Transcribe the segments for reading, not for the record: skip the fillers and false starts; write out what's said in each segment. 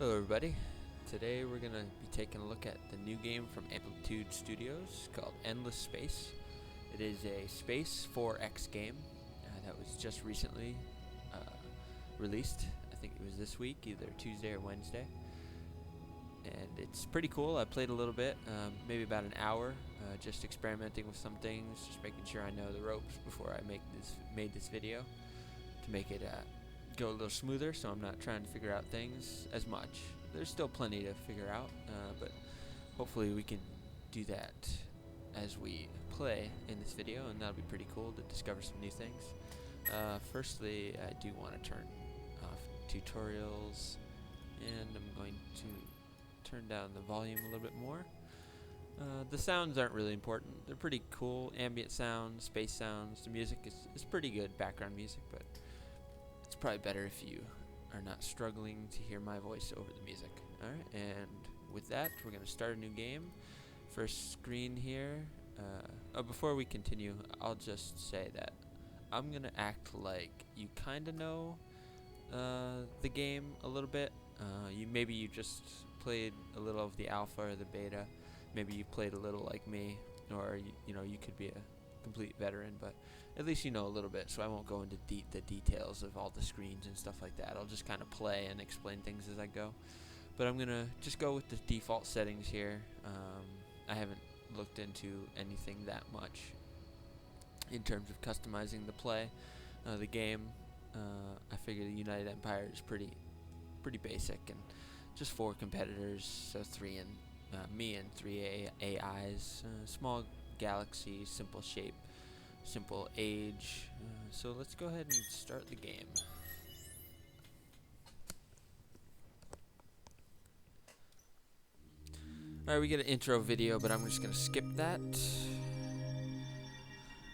Hello everybody. Today we're going to be taking a look at the new game from Amplitude Studios called Endless Space. It is a Space 4X game that was just recently released. I think it was this week, either Tuesday or Wednesday. And it's pretty cool. I played a little bit, maybe about an hour, just experimenting with some things, just making sure I know the ropes before I made this video to make it go a little smoother, so I'm not trying to figure out things as much. There's still plenty to figure out, but hopefully we can do that as we play in this video, and that'll be pretty cool to discover some new things. Firstly, I do want to turn off tutorials, and I'm going to turn down the volume a little bit more. The sounds aren't really important. They're pretty cool. Ambient sounds, space sounds. The music is pretty good, background music, but it's probably better if you are not struggling to hear my voice over the music. Alright, and with that, we're going to start a new game. First screen here. Before we continue, I'll just say that I'm going to act like you kind of know the game a little bit. Maybe you just played a little of the alpha or the beta. Maybe you played a little like me, or you could be a complete veteran, but at least you know a little bit, so I won't go into the details of all the screens and stuff like that. I'll just kind of play and explain things as I go. But I'm going to just go with the default settings here. I haven't looked into anything that much in terms of customizing the game. I figure the United Empire is pretty basic, and just 4 competitors, so 3 and me and 3 AIs. Small galaxy, simple shape, simple age. So let's go ahead and start the game. Alright, we get an intro video, but I'm just going to skip that.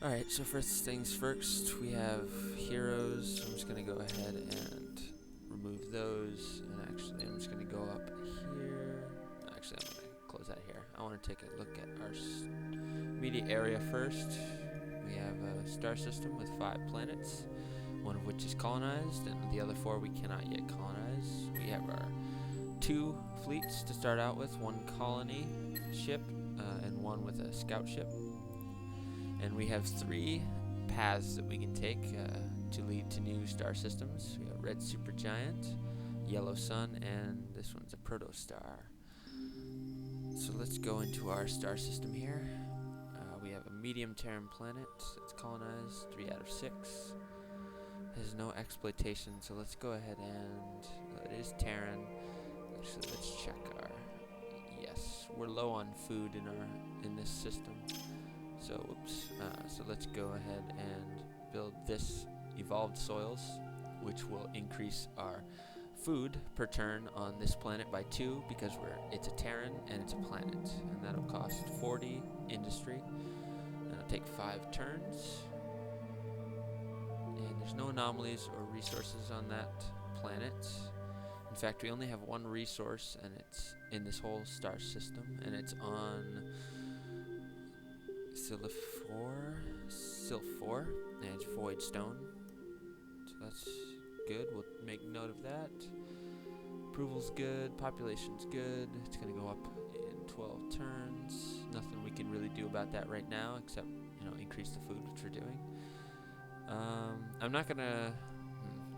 Alright, so first things first, we have heroes. I'm just going to go ahead and remove those. And actually, I'm just going to go up here. Actually, I'm going to close that here. I want to take a look at our immediate area first. We have a star system with 5 planets, one of which is colonized, and the other 4 we cannot yet colonize. We have our 2 fleets to start out with, 1 colony ship and 1 with a scout ship. And we have 3 paths that we can take to lead to new star systems. We have red supergiant, yellow sun, and this one's a protostar. So let's go into our star system here. We have a medium Terran planet that's colonized, 3 out of 6. There's no exploitation, so let's go ahead and it is Terran. Actually, let's check our. Yes, we're low on food in this system. So whoops. So let's go ahead and build this evolved soils, which will increase our food per turn on this planet by 2 because it's a Terran and it's a planet, and that'll cost 40 industry. It'll take 5 turns, and there's no anomalies or resources on that planet. In fact, we only have 1 resource, and it's in this whole star system, and it's on Silph4, and it's Void Stone. So that's good. We'll make note of that. Approval's good. Population's good. It's going to go up in 12 turns. Nothing we can really do about that right now, except increase the food, which we're doing. I'm not going to.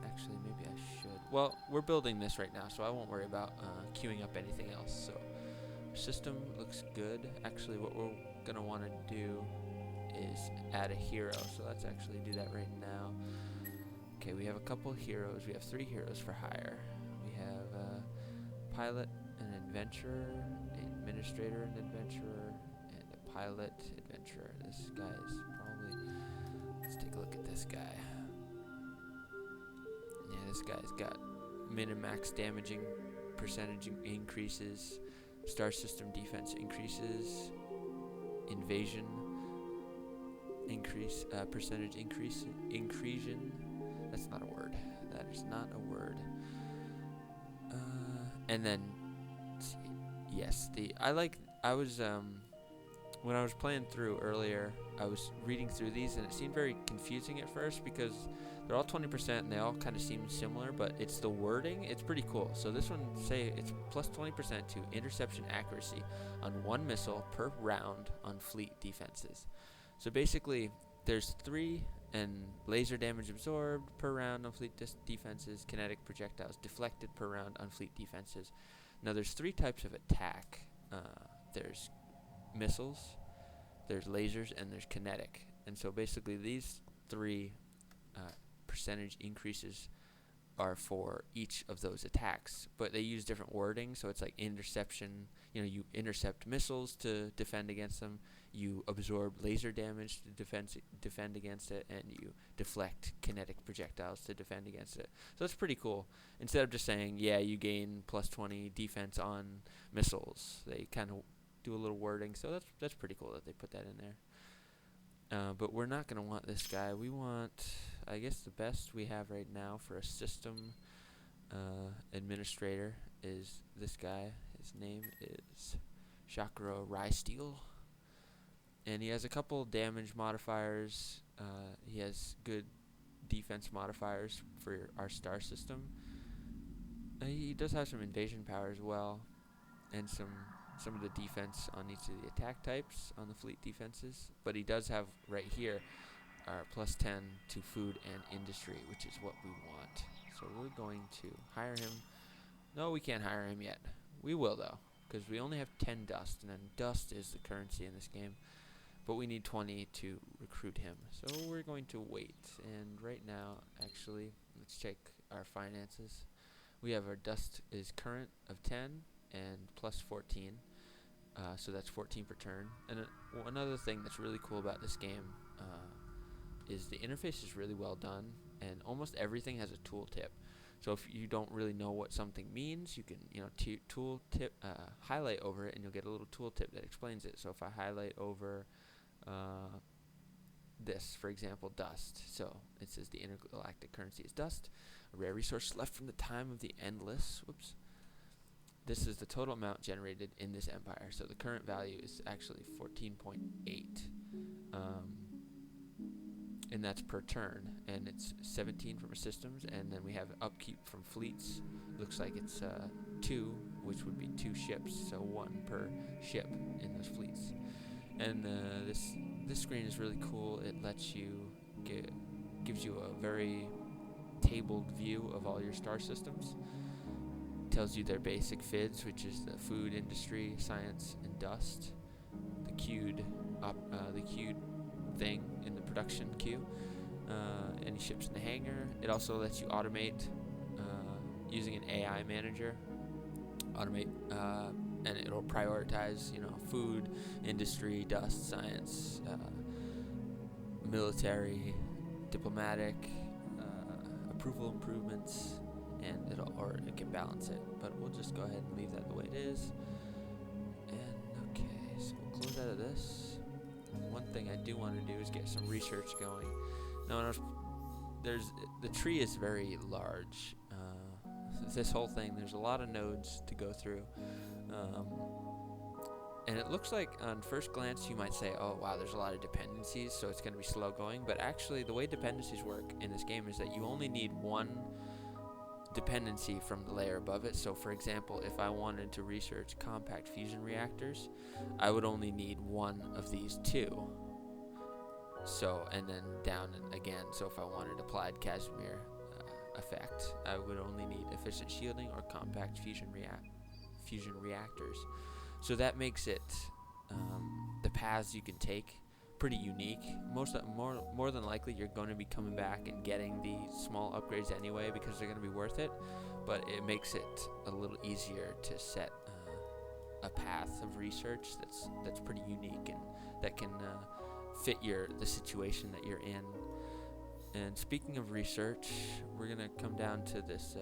Actually, maybe I should. Well, we're building this right now, so I won't worry about queuing up anything else. So, our system looks good. Actually, what we're going to want to do is add a hero. So let's actually do that right now. Okay, we have a couple heroes. We have 3 heroes for hire. We have a pilot, an adventurer, an administrator, an adventurer, and a pilot adventurer. This guy's probably. Let's take a look at this guy. Yeah, this guy's got min and max damaging percentage increases, star system defense increases, invasion increase, percentage increasion. That's not a word. That is not a word. And then, yes, when I was playing through earlier, I was reading through these, and it seemed very confusing at first because They're all 20%, and they all kind of seem similar, but it's the wording. It's pretty cool. So this one, say it's plus 20% to interception accuracy on one missile per round on fleet defenses. So basically, there's 3 and laser damage absorbed per round on fleet defenses, kinetic projectiles deflected per round on fleet defenses. Now there's 3 types of attack. There's missiles, there's lasers, and there's kinetic. And so basically these 3 percentage increases are for each of those attacks, but they use different wording. So it's like interception, you intercept missiles to defend against them, you absorb laser damage to defend against it, and you deflect kinetic projectiles to defend against it. So that's pretty cool. Instead of just saying, you gain plus 20 defense on missiles, they kind of do a little wording. So that's pretty cool that they put that in there. But we're not going to want this guy. We want, I guess, the best we have right now for a system administrator is this guy. His name is Chakra Rysteel. And he has a couple damage modifiers. He has good defense modifiers for our star system. He does have some invasion power as well, and some of the defense on each of the attack types on the fleet defenses. But he does have right here our plus 10 to food and industry, which is what we want. So we're going to hire him. No, we can't hire him yet. We will, though, because we only have 10 dust, and then dust is the currency in this game. But we need 20 to recruit him. So we're going to wait. And right now, actually, let's check our finances. We have our dust is current of 10 and plus 14. So that's 14 per turn. And another thing that's really cool about this game is the interface is really well done, and almost everything has a tooltip. So if you don't really know what something means, you can highlight over it, and you'll get a little tooltip that explains it. So if I highlight over this, for example, dust. So it says the intergalactic currency is dust, a rare resource left from the time of the endless. Whoops. This is the total amount generated in this empire. So the current value is actually 14.8. And that's per turn. And it's 17 from our systems. And then we have upkeep from fleets. Looks like it's 2, which would be 2 ships. So 1 per ship in those fleets. And this screen is really cool. It lets you gives you a very tabled view of all your star systems. Tells you their basic FIDs, which is the food, industry, science, and dust. The queued thing in the production queue. Any ships in the hangar. It also lets you automate using an AI manager. And it'll prioritize, food, industry, dust, science, military, diplomatic, approval improvements, and it can balance it. But we'll just go ahead and leave that the way it is. And okay, so we'll close out of this. One thing I do want to do is get some research going. Now, the tree is very large. This whole thing, there's a lot of nodes to go through. And it looks like on first glance you might say, oh wow, there's a lot of dependencies, so it's going to be slow going. But actually the way dependencies work in this game is that you only need one dependency from the layer above it. So for example, if I wanted to research compact fusion reactors, I would only need one of these 2. So, and then down again, so if I wanted applied Casimir effect, I would only need efficient shielding or compact fusion reactors. So that makes it the paths you can take pretty unique. More than likely, you're going to be coming back and getting the small upgrades anyway because they're going to be worth it. But it makes it a little easier to set a path of research that's pretty unique and that can fit the situation that you're in. And speaking of research, we're going to come down to this.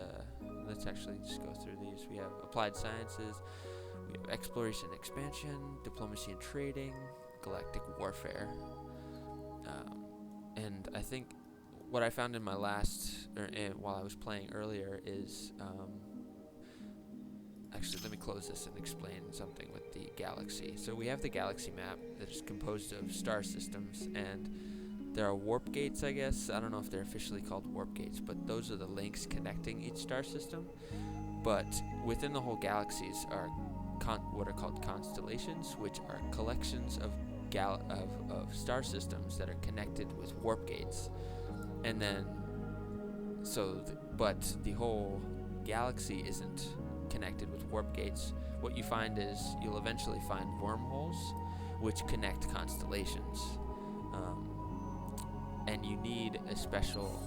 Let's actually just go through these. We have applied sciences. We have exploration and expansion, diplomacy and trading, galactic warfare. And I think what I found in my while I was playing earlier is, actually let me close this and explain something with the galaxy. So we have the galaxy map that is composed of star systems, and there are warp gates, I guess. I don't know if they're officially called warp gates, but those are the links connecting each star system. But within the whole galaxies are what are called constellations, which are collections of star systems that are connected with warp gates. And then, but the whole galaxy isn't connected with warp gates. What you find is you'll eventually find wormholes which connect constellations. And you need a special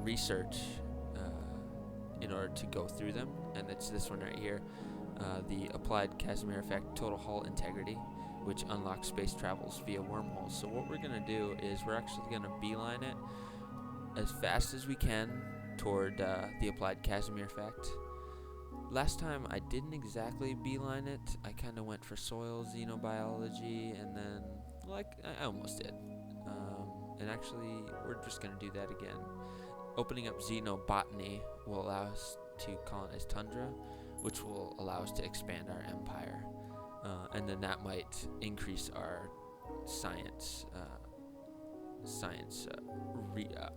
research in order to go through them. And it's this one right here, the Applied Casimir Effect Total Hull Integrity, which unlocks space travels via wormholes. So what we're going to do is we're actually going to beeline it as fast as we can toward the Applied Casimir Effect. Last time I didn't exactly beeline it. I kind of went for soil xenobiology, and then, I almost did. And actually, we're just going to do that again. Opening up xenobotany will allow us to colonize tundra, which will allow us to expand our empire. And then that might increase our science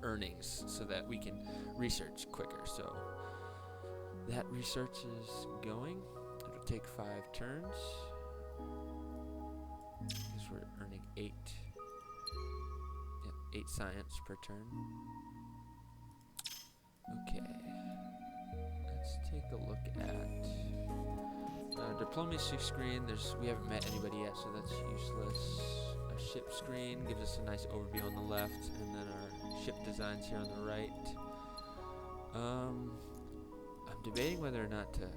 earnings so that we can research quicker. So that research is going. It'll take 5 turns because we're earning 8 science per turn. Okay, let's take a look at diplomacy screen. We haven't met anybody yet, so that's useless. Our ship screen gives us a nice overview on the left, and then our ship designs here on the right. I'm debating whether or not to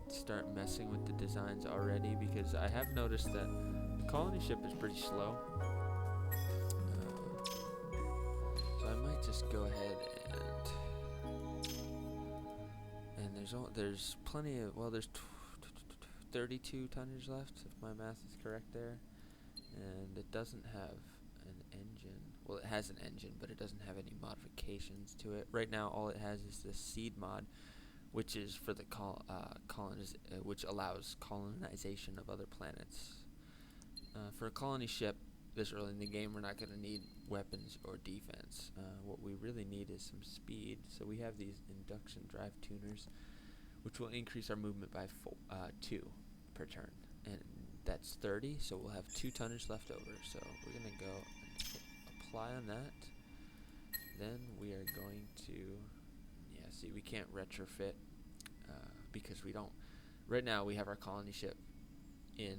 start messing with the designs already, because I have noticed that the colony ship is pretty slow. So I might just go ahead and there's plenty of, there's 32 tonnage left, if my math is correct there. And it doesn't have an engine. Well, it has an engine, but it doesn't have any modifications to it. Right now, all it has is the seed mod, which is for the which allows colonization of other planets. For a colony ship this early in the game, we're not going to need weapons or defense. What we really need is some speed. So we have these induction drive tuners, which will increase our movement by 2 per turn, and that's 30. So we'll have 2 tonnage left over. So we're going to go and hit apply on that. Then we are going to, see, we can't retrofit because we don't. Right now we have our colony ship in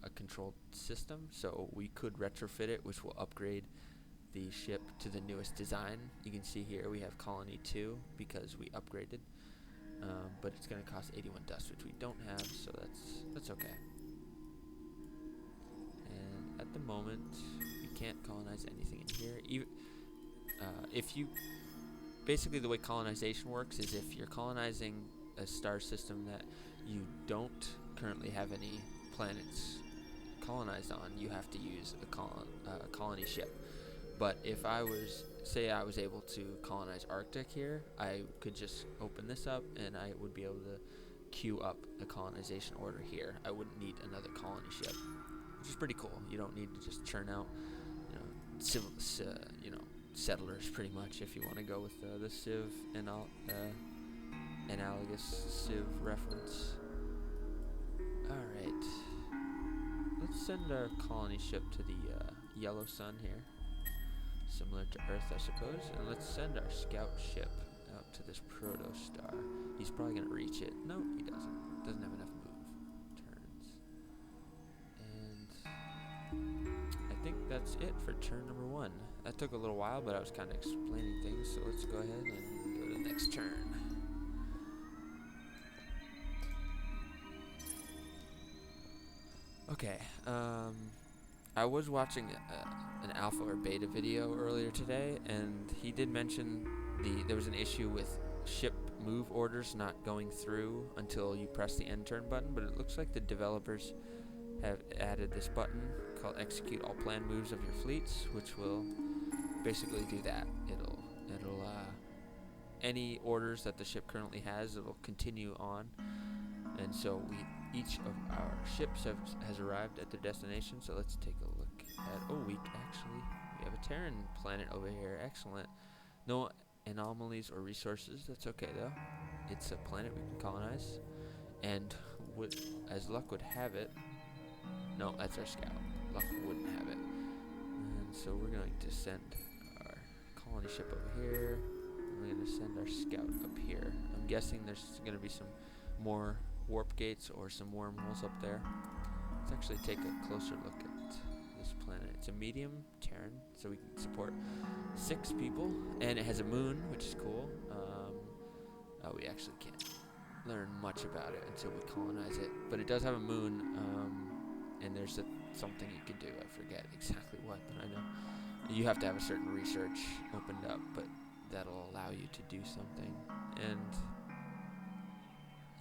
a controlled system, so we could retrofit it, which will upgrade the ship to the newest design. You can see here we have Colony 2 because we upgraded, but it's going to cost 81 dust, which we don't have, so that's okay. And at the moment, we can't colonize anything in here. Basically the way colonization works is if you're colonizing a star system that you don't currently have any planets colonized on, you have to use a colony ship. But if I was able to colonize Arctic here, I could just open this up and I would be able to queue up a colonization order here. I wouldn't need another colony ship, which is pretty cool. You don't need to just churn out, settlers pretty much if you want to go with the Civ and analogous Civ reference. Alright, let's send our colony ship to the yellow sun here, similar to Earth I suppose, and let's send our scout ship out to this protostar. He's probably going to reach it. No, he doesn't have enough move turns. And I think that's it for turn number 1. That took a little while, but I was kind of explaining things, so let's go ahead and go to the next turn. Okay, I was watching an alpha or beta video earlier today, and he did mention there was an issue with ship move orders not going through until you press the end turn button, but it looks like the developers have added this button called execute all planned moves of your fleets, which will basically do that. It'll any orders that the ship currently has, it'll continue on, and so each of our ships has arrived at their destination. So let's take a look at we We have a Terran planet over here. Excellent. No anomalies or resources. That's okay though. It's a planet we can colonize. And as luck would have it, no, that's our scout. Luck wouldn't have it. And so we're going to send our colony ship over here. And we're going to send our scout up here. I'm guessing there's going to be some more warp gates or some wormholes up there. Let's actually take a closer look at this planet. It's a medium Terran, so we can support 6 people, and it has a moon, which is cool. We actually can't learn much about it until we colonize it, but it does have a moon, and there's something you can do. I forget exactly what, but I know you have to have a certain research opened up, but that'll allow you to do something. And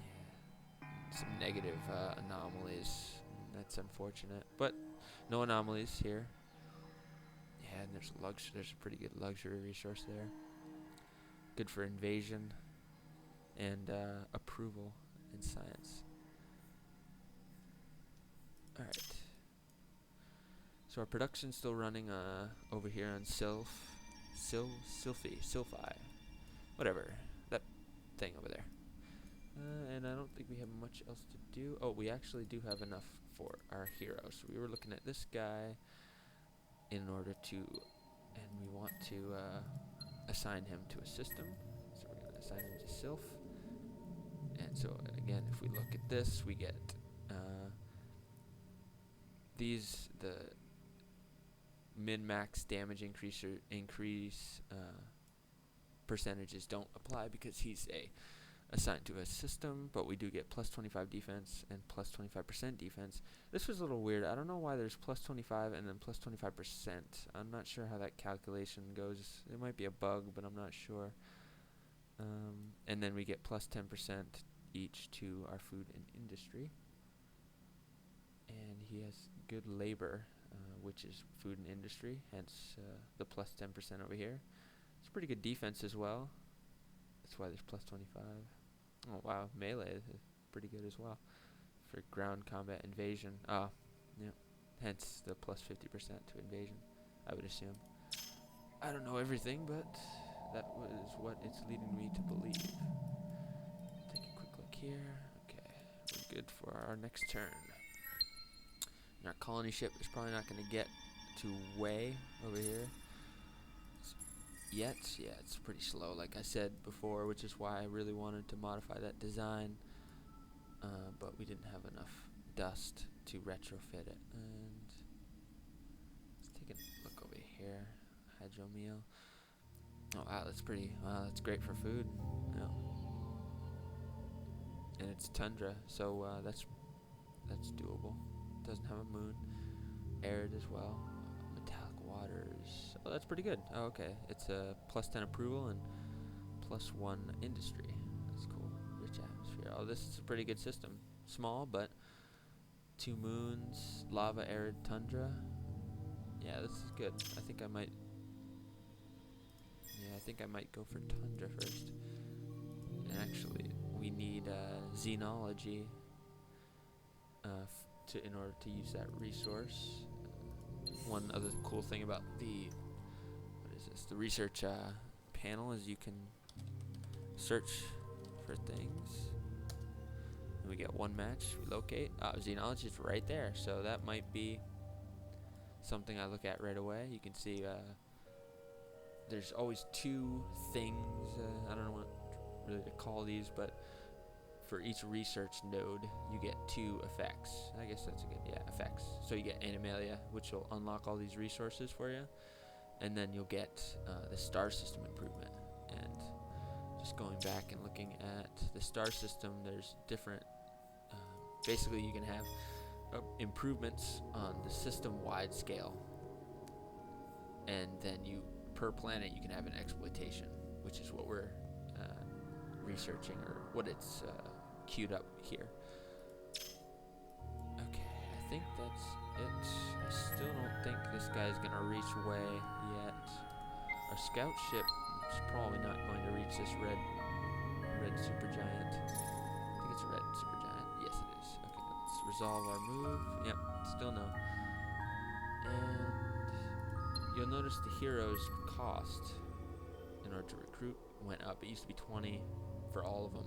yeah, some negative anomalies. That's unfortunate, but no anomalies here. Yeah, and there's a pretty good luxury resource there. Good for invasion and approval in science. Alright. So our production's still running over here on Sylphi, whatever, that thing over there. And I don't think we have much else to do. Oh, we actually do have enough for our hero. So we were looking at this guy in order to, and we want to assign him to a system. So we're going to assign him to Sylph. And so again, if we look at this, we get the min-max damage increase percentages don't apply because he's assigned to a system, but we do get plus 25 defense and plus 25% defense. This was a little weird. I don't know why there's plus 25 and then plus 25%. I'm not sure how that calculation goes. It might be a bug, but I'm not sure. And then we get plus 10% each to our food and industry. And he has good labor, which is food and industry, hence the plus 10% over here. It's pretty good defense as well. That's why there's plus 25. Oh wow, melee is pretty good as well for ground combat invasion. Ah, yeah. Hence the plus 50% to invasion, I would assume. I don't know everything, but that was what it's leading me to believe. Take a quick look here. Okay, we're good for our next turn. And our colony ship is probably not going to get to way over here yet. Yeah, it's pretty slow, like I said before, which is why I really wanted to modify that design, but we didn't have enough dust to retrofit it. And let's take a look over here. Hydromeal. Oh wow, that's pretty. Wow, that's great for food. Yeah. And it's tundra, so that's doable. Doesn't have a moon. Arid as well. Metallic waters. Oh, that's pretty good. Oh, okay. It's a plus 10 approval and plus 1 industry. That's cool. Rich atmosphere. Oh, this is a pretty good system. Small, but 2 moons, lava, arid, tundra. Yeah, this is good. I think I might go for tundra first. And actually, we need xenology in order to use that resource. One other cool thing about the research panel is you can search for things. And we get 1 match. We locate. Xenology is right there, so that might be something I look at right away. You can see there's always 2 things. I don't know what really to call these, but for each research node, you get 2 effects. I guess that's a good, effects. So you get Animalia, which will unlock all these resources for you, and then you'll get the star system improvement. And just going back and looking at the star system, there's different. Basically, you can have improvements on the system-wide scale, and then per planet you can have an exploitation, which is what we're researching, or what it's queued up here. Okay, I think that's it. I still don't think this guy's gonna reach way yet. Our scout ship is probably not going to reach this red supergiant. I think it's a red supergiant. Yes, it is. Okay, let's resolve our move. Yep, still no. And you'll notice the heroes cost in order to recruit went up. It used to be 20 for all of them,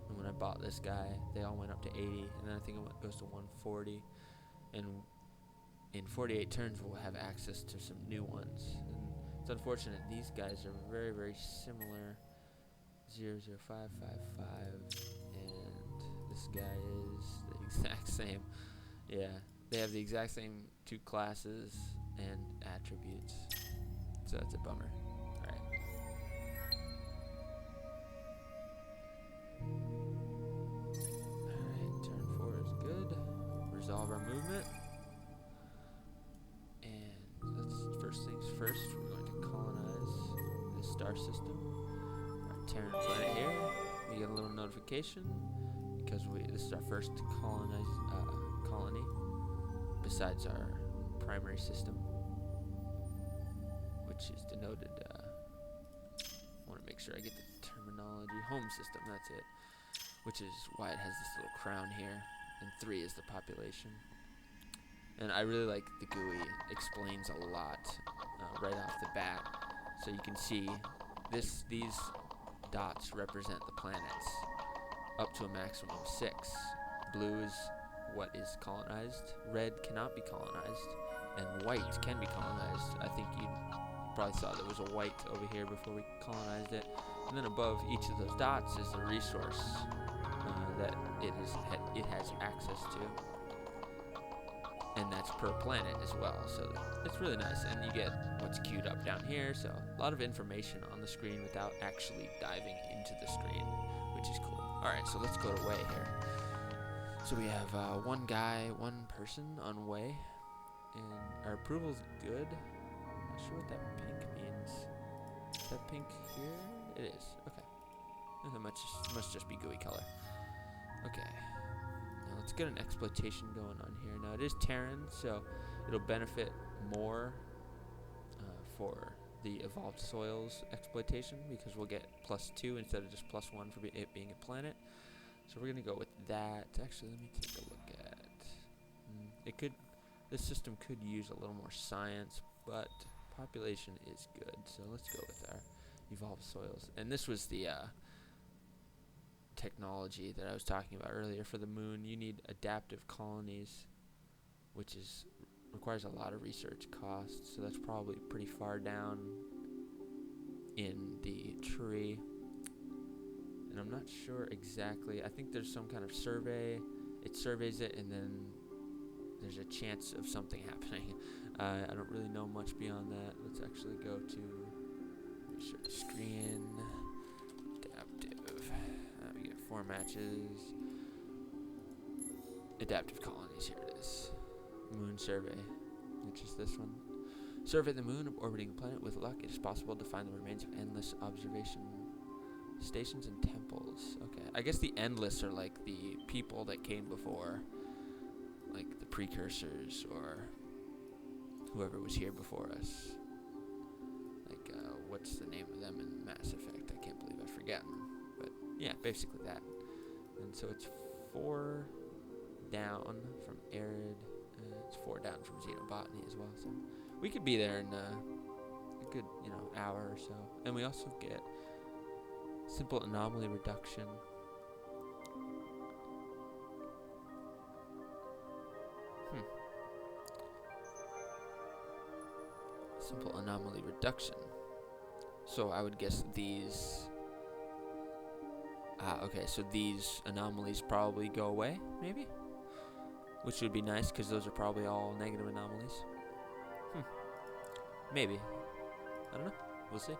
and when I bought this guy, they all went up to 80, and then I think it goes to 140, and in 48 turns we'll have access to some new ones. And it's unfortunate these guys are very, very similar. 00555, and this guy is the exact same. Yeah, they have the exact same 2 classes and attributes, so that's a bummer. Alright. Alright, turn 4 is good. Resolve our movement. And let's, first things first, we're going to colonize this star system. Our Terran planet here. We get a little notification because this is our first colony besides our primary system, which is denoted, I want to make sure I get the terminology, home system, that's it, which is why it has this little crown here, and 3 is the population. And I really like the GUI, explains a lot right off the bat, so you can see these dots represent the planets up to a maximum of 6. Blue is what is colonized, red cannot be colonized, and white can be colonized. I think you probably saw there was a white over here before we colonized it. And then above each of those dots is the resource that it has access to. And that's per planet as well, so it's really nice. And you get what's queued up down here, so a lot of information on the screen without actually diving into the screen, which is cool. Alright, so let's go to Way here. So we have one person on Way, and our approval's good. I'm not sure what that pink means. Is that pink here? It is, okay. That must just be GUI color. Okay. Now let's get an exploitation going on here. Now it is Terran, so it'll benefit more for the evolved soils exploitation because we'll get +2 instead of just +1 for it being a planet. So we're gonna go with that. Actually, let me take a look at. This system could use a little more science, but population is good. So let's go with our evolved soils. And this was the technology that I was talking about earlier for the moon. You need adaptive colonies, which requires a lot of research costs. So that's probably pretty far down in the tree. And I'm not sure exactly. I think there's some kind of survey. It surveys it, and then there's a chance of something happening. I don't really know much beyond that. Let's actually go to research screen. Adaptive. We get 4 matches. Adaptive colonies. Here it is. Moon survey, which is this one. Survey the moon orbiting a planet. With luck, it is possible to find the remains of endless observation stations and temples. Okay, I guess the endless are like the people that came before, like the precursors or whoever was here before us. Like, what's the name of them in Mass Effect? I can't believe I've forgotten. But yeah, basically that. And so it's 4 down from Arid. It's 4 down from Xenobotany as well. So we could be there in a good, hour or so. And we also get simple anomaly reduction. Simple anomaly reduction. So I would guess these. Okay, so these anomalies probably go away, maybe? Which would be nice, because those are probably all negative anomalies. Maybe. I don't know. We'll see.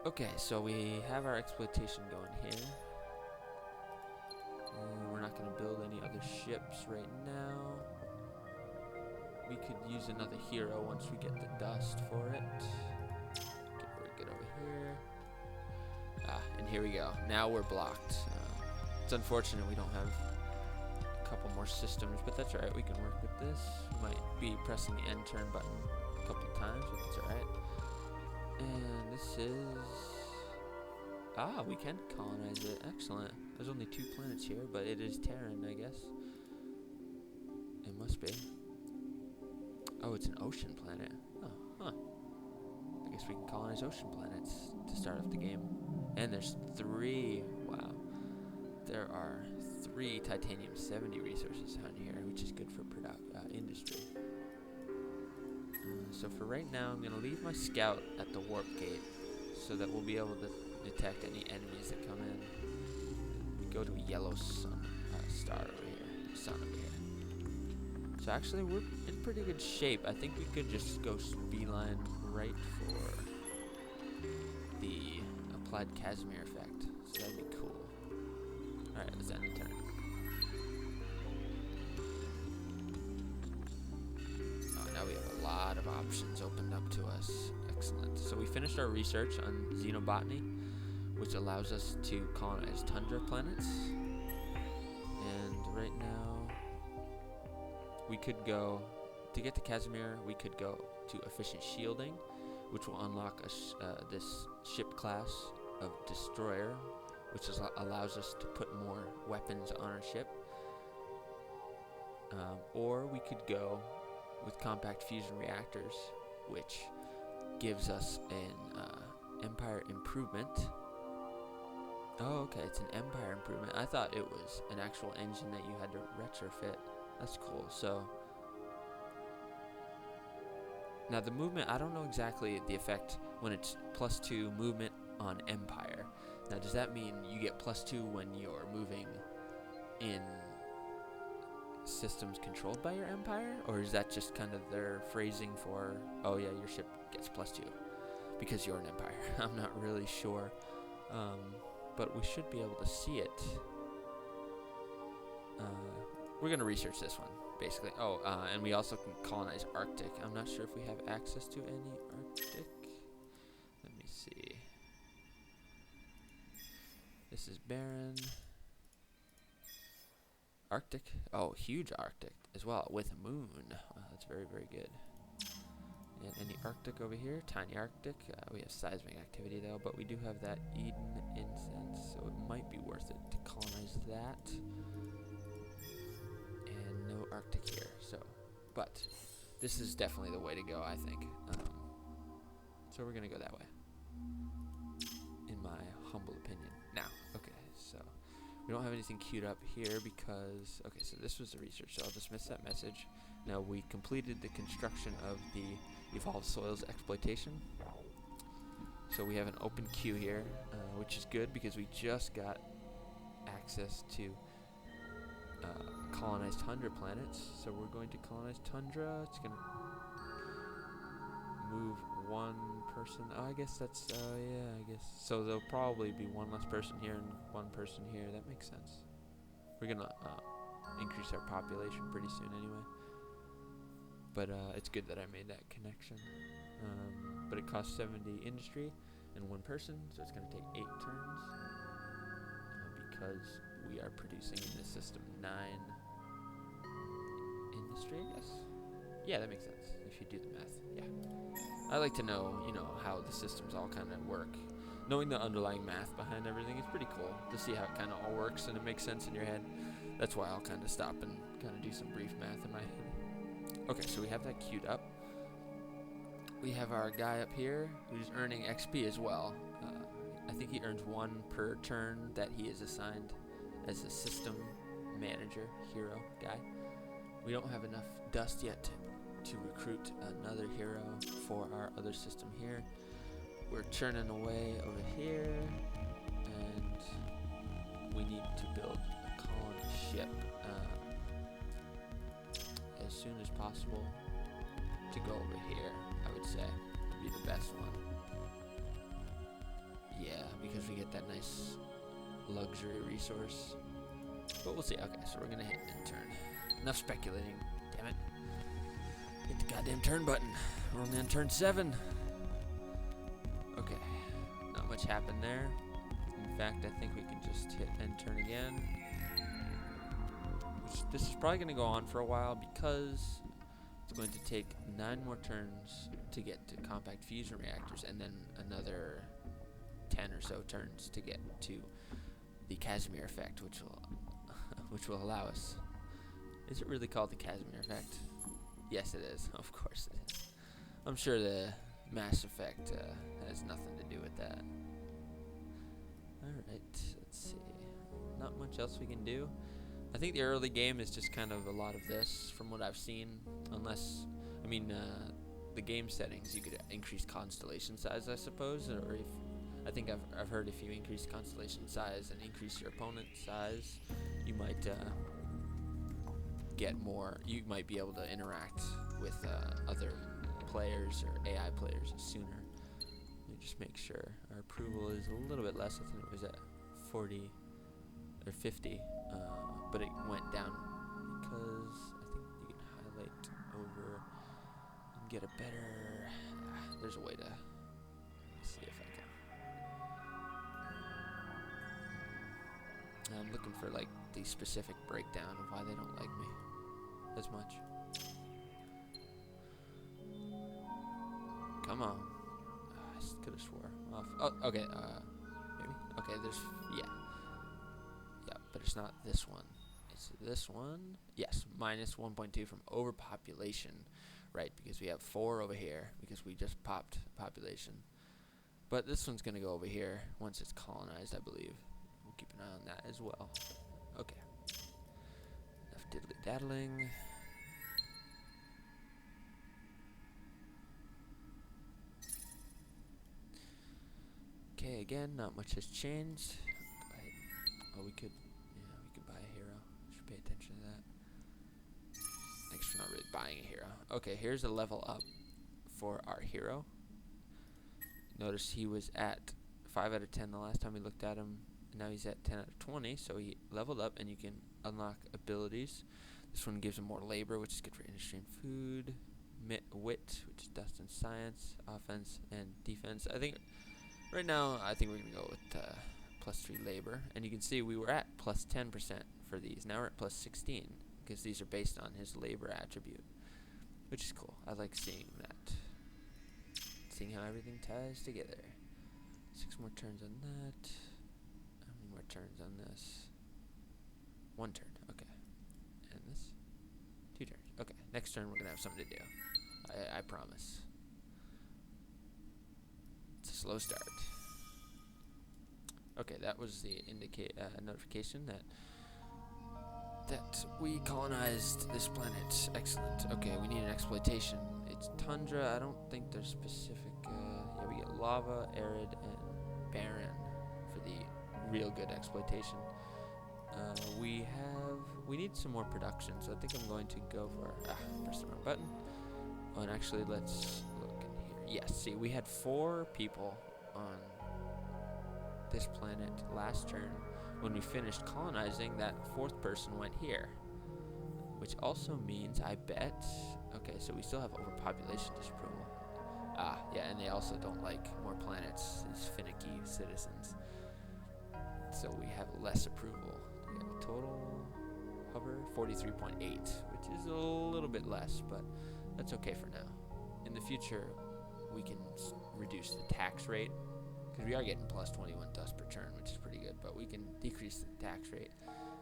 Okay, so we have our exploitation going here. We're not going to build any other ships right now. We could use another hero once we get the dust for it. Get over here. And here we go. Now we're blocked. It's unfortunate we don't have a couple more systems, but that's alright. We can work with this. We might be pressing the end turn button a couple times, but that's alright. And this is... we can colonize it. Excellent. There's only 2 planets here, but it is Terran, I guess. It must be. Oh, it's an ocean planet. Oh, Huh. I guess we can colonize ocean planets to start off the game. And there's 3. Wow. There are 3 titanium-70 resources on here, which is good for industry. So for right now, I'm going to leave my scout at the warp gate so that we'll be able to detect any enemies that come in. We go to a yellow star over here, sun over here. So actually, we're in pretty good shape. I think we could just go beeline right for the applied Casimir effect. So that'd be cool. Alright, let's end the turn. Oh, now we have a lot of options opened up to us. Excellent. So we finished our research on xenobotany, which allows us to colonize tundra planets. And right now, we could go, to get to Casimir, we could go to efficient shielding, which will unlock this ship class of destroyer, which allows us to put more weapons on our ship. Or we could go with compact fusion reactors, which gives us an Empire improvement. Oh, okay, it's an Empire improvement. I thought it was an actual engine that you had to retrofit. That's cool. So now the movement, I don't know exactly the effect when it's +2 movement on Empire. Now does that mean you get +2 when you're moving in systems controlled by your Empire? Or is that just kind of their phrasing for, oh yeah, your ship gets +2 because you're an Empire? I'm not really sure. But we should be able to see it. We're going to research this one, basically. Oh, and we also can colonize Arctic. I'm not sure if we have access to any Arctic. Let me see. This is barren. Arctic. Oh, huge Arctic as well, with a moon. That's very, very good. And any Arctic over here? Tiny Arctic. We have seismic activity though, but we do have that Eden incense, so it might be worth it to colonize that. And no Arctic here, so. But this is definitely the way to go, I think. So we're gonna go that way, in my humble opinion. Now, okay, so we don't have anything queued up here because, okay, so this was the research, so I'll dismiss that message. Now we completed the construction of the Evolved Soils exploitation. So we have an open queue here, which is good because we just got access to colonized tundra planets. So we're going to colonize tundra. It's going to move 1 person. Oh, I guess that's, yeah, I guess. So there'll probably be 1 less person here and 1 person here. That makes sense. We're going to increase our population pretty soon anyway. But it's good that I made that connection. But it costs 70 industry and 1 person, so it's going to take 8 turns. Because we are producing in this system 9 industry, I guess? Yeah, that makes sense, if you do the math, yeah. I like to know, how the systems all kind of work. Knowing the underlying math behind everything is pretty cool, to see how it kind of all works and it makes sense in your head. That's why I'll kind of stop and kind of do some brief math in my head. Okay, so we have that queued up. We have our guy up here who's earning XP as well. I think he earns 1 per turn that he is assigned as a system manager, hero guy. We don't have enough dust yet to recruit another hero for our other system here. We're churning away over here, and we need to build a colony ship as soon as possible to go over here, I would say, would be the best one. Yeah, because we get that nice luxury resource. But we'll see. Okay, so we're gonna hit end turn. Enough speculating. Damn it. Hit the goddamn turn button. We're only on turn 7. Okay. Not much happened there. In fact, I think we can just hit end turn again. This is probably gonna go on for a while because it's going to take 9 more turns to get to compact fusion reactors, and then another 10 or so turns to get to the Casimir effect, which will allow us. Is it really called the Casimir effect? Yes, it is. Of course it is. I'm sure the Mass Effect has nothing to do with that. Alright, let's see. Not much else we can do. I think the early game is just kind of a lot of this from what I've seen. Unless, I mean, the game settings, you could increase constellation size, I suppose. Or if, I think I've heard if you increase constellation size and increase your opponent's size, you might get more, you might be able to interact with other players or AI players sooner. Let me just make sure our approval is a little bit less. I think it was at 40 or 50, but it went down because I think you can highlight over and get a better, there's a way to see if I can. I'm looking for like the specific breakdown of why they don't like me as much. Come on. I could have swore off. Oh, okay, maybe? Okay, there's, yeah. Yeah, but it's not this one. It's this one. Yes, minus 1.2 from overpopulation. Right, because we have 4 over here, because we just popped population. But this one's going to go over here once it's colonized, I believe. We'll keep an eye on that as well. Okay. Enough diddly-daddling. Okay, again, not much has changed. Go ahead. Oh, we could buy a hero. Should pay attention to that. Thanks for not really buying a hero. Okay, here's a level up for our hero. Notice he was at 5 out of 10 the last time we looked at him. And now he's at 10 out of 20, so he leveled up, and you can unlock abilities. This one gives him more labor, which is good for industry and food. Wit, which is dust and science, offense and defense. I think right now, I think we're going to go with +3 labor. And you can see we were at plus 10% for these. Now we're at plus 16, because these are based on his labor attribute, which is cool. I like seeing that. Seeing how everything ties together. 6 more turns on that. How many more turns on this? 1 turn, okay. And this? 2 turns, okay. Next turn we're going to have something to do. I promise. It's a slow start. Okay, that was the notification that we colonized this planet. Excellent. Okay, we need an exploitation. It's tundra. I don't think there's specific. Yeah, we get lava, arid, and barren for the real good exploitation. We need some more production, so I think I'm going to go for. Press the wrong button. Oh, and actually, let's look in here. Yes, see, we had 4 people on this planet last turn. When we finished colonizing, that 4th person went here, which also means, I bet, okay, so we still have overpopulation disapproval. Yeah, and they also don't like more planets, these finicky citizens. So we have less approval. We have a total hover 43.8, which is a little bit less, but that's okay for now. In the future, we can reduce the tax rate, because we are getting plus 21 dust per turn, which is pretty good, but we can decrease the tax rate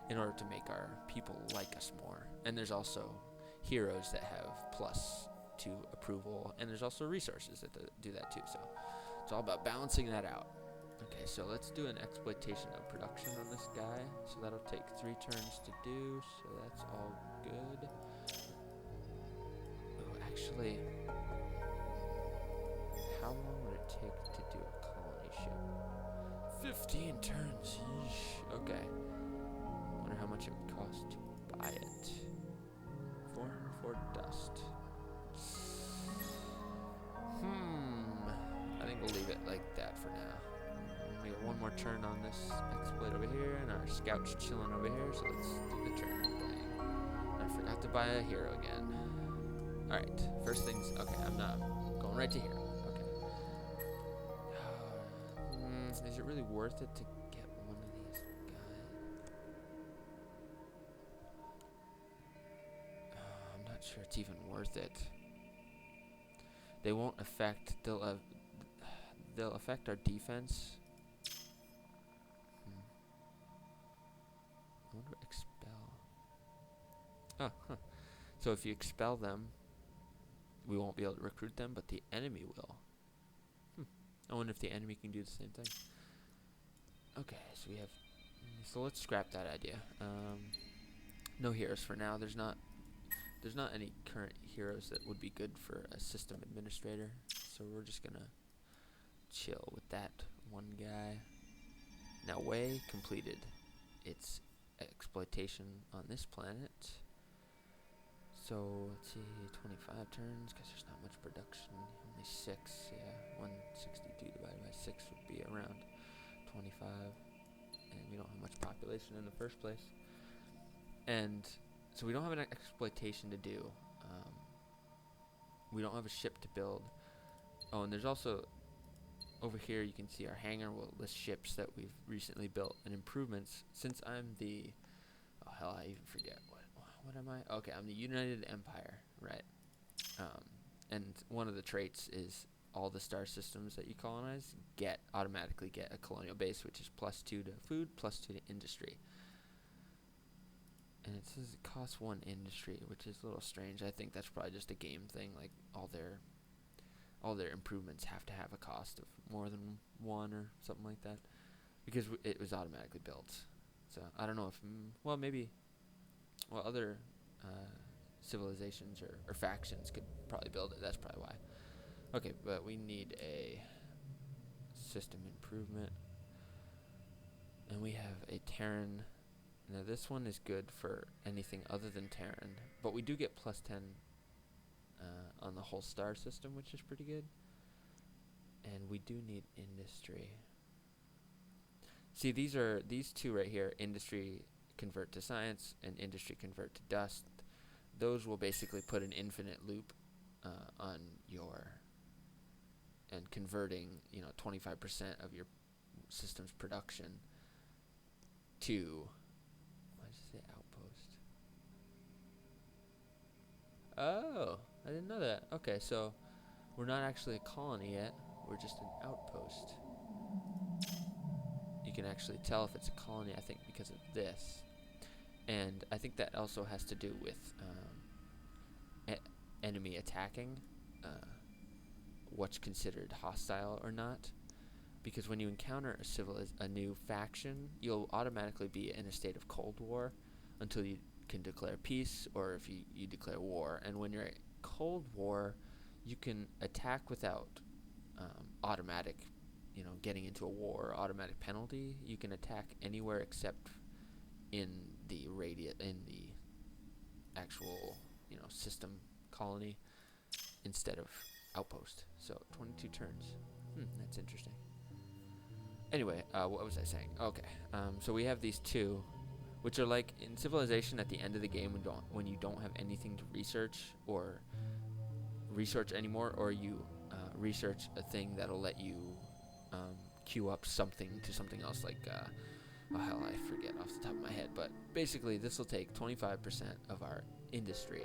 in order to make our people like us more. And there's also heroes that have +2 approval, and there's also resources that do that too, so it's all about balancing that out. Okay, so let's do an exploitation of production on this guy. So that'll take 3 turns to do, so that's all good. Oh, actually, how long would it take to do a colony ship? 15 turns, yeesh. Okay. Wonder how much it would cost to buy it. 404 dust. I think we'll leave it like that for now. We got 1 more turn on this exploit over here, and our scout's chilling over here, so let's do the turn thing. I forgot to buy a hero again. Alright, first things, okay, I'm going right to hero. Is it really worth it to get one of these guys? I'm not sure it's even worth it. They won't affect. They'll affect our defense. I wonder expel. So if you expel them, we won't be able to recruit them, but the enemy will. I wonder if the enemy can do the same thing. Okay, so we have. So let's scrap that idea. No heroes for now. There's not any current heroes that would be good for a system administrator. So we're just gonna chill with that one guy. Now, Way completed its exploitation on this planet. So let's see, 25 turns, because there's not much production. Only 6, yeah. 162 divided by 6 would be around 25. And we don't have much population in the first place. And so we don't have an exploitation to do. We don't have a ship to build. Oh, and there's also, over here you can see our hangar will list ships that we've recently built and improvements. Since I'm the, oh hell, I even forget, what am I? Okay, I'm the United Empire, right? And one of the traits is all the star systems that you colonize automatically get a colonial base, which is +2 to food, +2 to industry. And it says it costs 1 industry, which is a little strange. I think that's probably just a game thing. Like all their improvements have to have a cost of more than 1 or something like that, because it was automatically built. So I don't know if maybe other civilizations or factions could probably build it. That's probably why. Okay, but we need a system improvement, and we have a Terran. Now this one is good for anything other than Terran, but we do get +10 on the whole star system, which is pretty good. And we do need industry. See, these two right here, industry convert to science and industry convert to dust. Those will basically put an infinite loop on your, and converting 25% of your system's production to, why did it say outpost? Oh, I didn't know that. Okay, so we're not actually a colony yet. We're just an outpost. You can actually tell if it's a colony, I think, because of this. And I think that also has to do with enemy attacking, what's considered hostile or not. Because when you encounter a new faction, you'll automatically be in a state of Cold War until you can declare peace, or if you declare war. And when you're at Cold War, you can attack without automatic, getting into a war, automatic penalty. You can attack anywhere except in the actual, system colony instead of outpost. So 22 turns. That's interesting. Anyway, what was I saying? Okay, so we have these two, which are like in Civilization at the end of the game when you don't have anything to research anymore, or you research a thing that'll let you queue up something to something else, like oh hell, I forget off the top of my head, but basically this will take 25% of our industry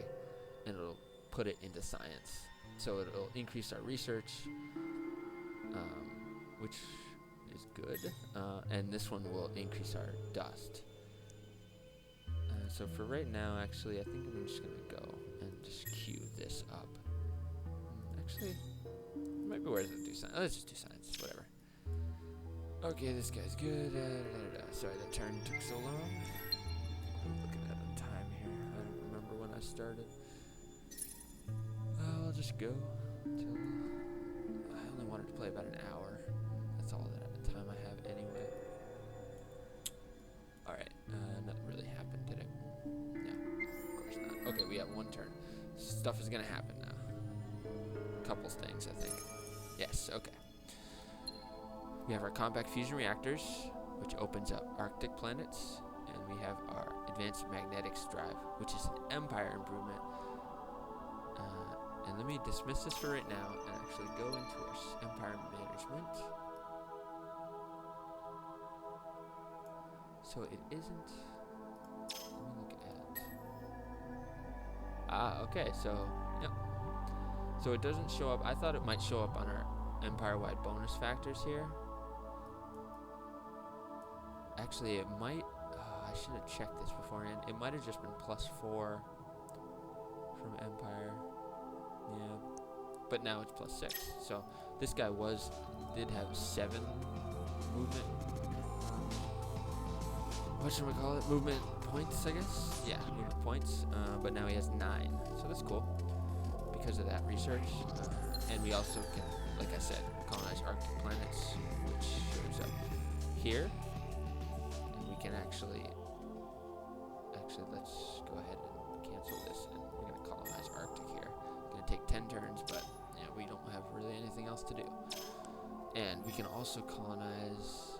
and it'll put it into science, so it'll increase our research, which is good, and this one will increase our dust. So for right now, actually, I think I'm just gonna go and just queue this up. Actually, it might be worth it to do science. Let's just do science, whatever. Okay, this guy's good. Sorry, that turn took so long. Looking at the time here, I don't remember when I started. I'll just go until I only wanted to play about an hour. That's all that time I have anyway. Alright, nothing really happened, did it? No, of course not. Okay, we have 1 turn. Stuff is gonna happen now. Couples things, I think. Yes, okay. We have our compact fusion reactors, which opens up Arctic planets, and we have our advanced magnetics drive, which is an Empire improvement. And let me dismiss this for right now and actually go into our Empire management. So it isn't. Let me look at. Okay, so yep. So it doesn't show up. I thought it might show up on our Empire-wide bonus factors here. Actually, it might. I should have checked this beforehand. It might have just been +4 from Empire. Yeah. but now it's +6. So this guy did have 7 movement. What should we call it? Movement points, I guess. Yeah, movement points. But now he has 9, so that's cool because of that research. And we also can, like I said, colonize Arctic planets, which shows up here. And we can actually, let's go ahead and cancel this, and we're going to colonize Arctic here. It's going to take 10 turns, but yeah, we don't have really anything else to do. And we can also colonize.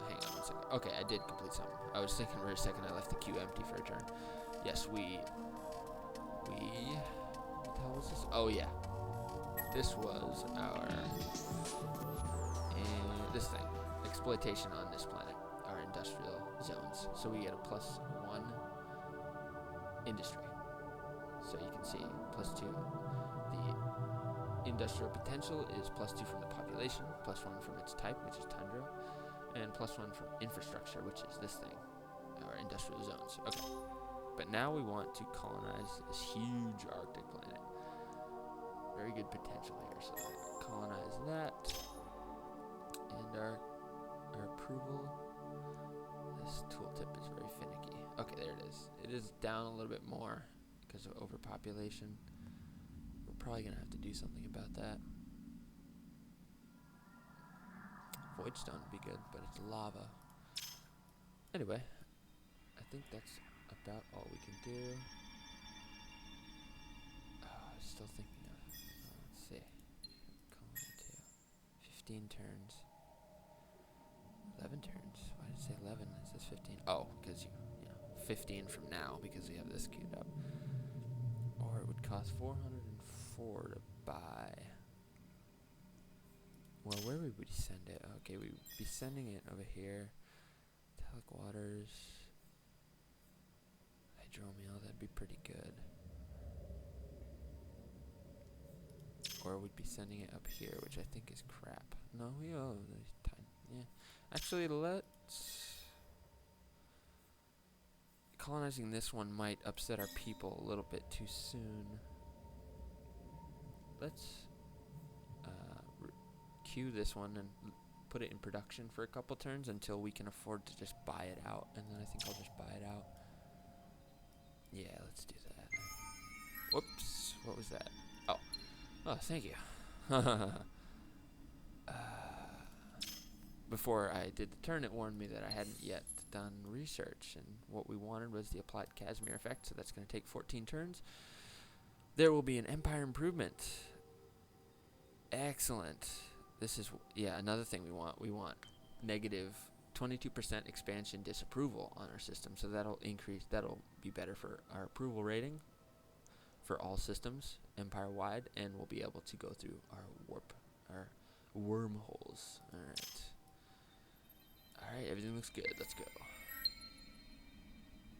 Hang on 1 second. Okay, I did complete something. I was thinking for a second I left the queue empty for a turn. Yes, what the hell was this? Oh yeah, this was our this thing, exploitation on this planet, our industrial zones. So we get a +1 industry. So you can see +2. The industrial potential is +2 from the population, +1 from its type, which is tundra, and +1 from infrastructure, which is this thing, our industrial zones. Okay, but now we want to colonize this huge Arctic planet. Very good potential here, so we're going to colonize that. And our approval, this tooltip is very finicky. Okay, there it is. It is down a little bit more because of overpopulation. We're probably going to have to do something about that. Voidstone would be good, but it's lava. Anyway, I think that's about all we can do. Still thinking of, let's see. Colony 2. 15 turns. 11 turns. Why did it say 11? It says 15. Oh, because you know, 15 from now because we have this queued up. Or it would cost 404 to buy. Well, where would we send it? Okay, we'd be sending it over here. Metallic waters. Hydromiel, that'd be pretty good. Or we'd be sending it up here, which I think is crap. No, yeah. Actually, colonizing this one might upset our people a little bit too soon. Let's queue this one and put it in production for a couple turns until we can afford to just buy it out, and then I think I'll just buy it out. Yeah, let's do that. Whoops, what was that? Oh, thank you. Before I did the turn, it warned me that I hadn't yet done research, and what we wanted was the applied Casimir effect, so that's going to take 14 turns. There will be an empire improvement. Excellent. This is, another thing we want. We want negative 22% expansion disapproval on our system, so that'll be better for our approval rating for all systems empire-wide, and we'll be able to go through our wormholes. Alright, everything looks good. Let's go.